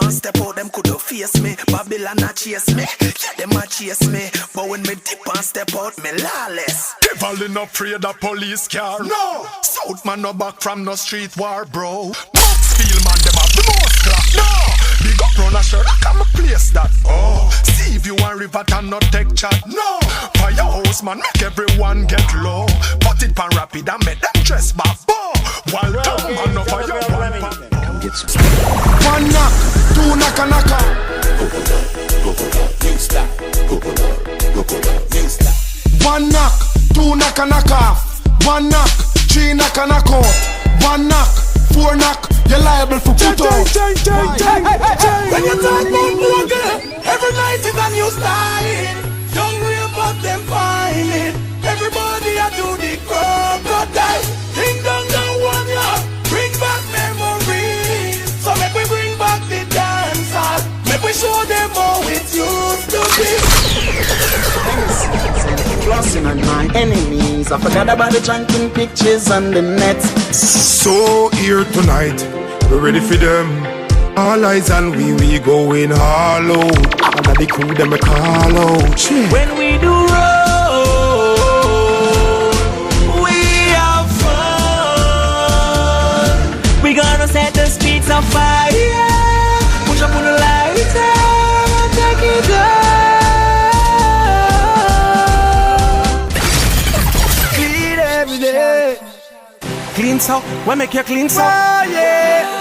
and step out, them couldn't face me. Babylon a chase me, yeah, them a chase me. But when me dip and step out, me lawless. Devil in afraid of police car. No, South man no back from no street war, bro. Bucksfield man, them have the most clock. No, big up run a shirt, I come a place that. Oh, see if you want river and not take chat. No, firehouse man, make everyone get low. Put it pan rapid and make them dress back. While town man no fire one pan. One knock, two knocker knocker. One knock, two knocker knocker. One knock, three knocker knock out. One knock, four knock, you're liable for put out. When you talk about Bogle, every night is a new style. Young real but them find it. Everybody a do the crocodile. Ding dong dong one ya, bring back memories. So make we bring back the dance hall. Make we show them how it used to be. Flossing on my enemies. I forgot about the drunken pictures on the net. So here tonight, we're ready for them. All eyes on we going all out. Under the crew them a call out. When we do roll, we have fun. We gonna set the streets on fire. Push up on the lighter and take it down. Clean every day. Clean so, when make you clean so? Oh yeah.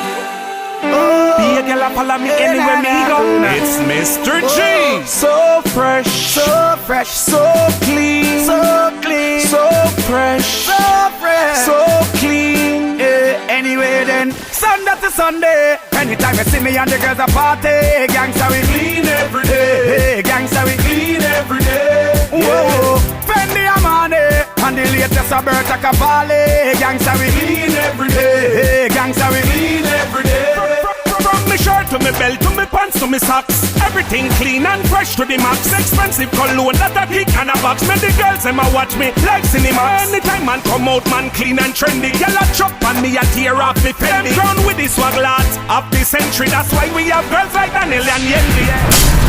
Be a girl and follow me anywhere me go. It's Mr. G. So fresh, so fresh, so clean, so clean, so fresh, so fresh, so clean. Anyway then, Sunday to Sunday, anytime you see me and the girls a party, gangsta we clean every day. Hey, gangsta we clean every day. Whoa, Fendi Armani and the latest Alberta Cavalli, gangsta we clean every day. Hey, gangsta we clean every day. From me shirt to me belt to me pants to me socks, everything clean and fresh to the max. Expensive cologne that a kick and a box. Me the girls them a watch me like cinema. Anytime man come out, man clean and trendy. Y'all a chop and me a tear off me Fendi. Them crown with the swag lads of the century. That's why we have girls like Daniel and Yendi.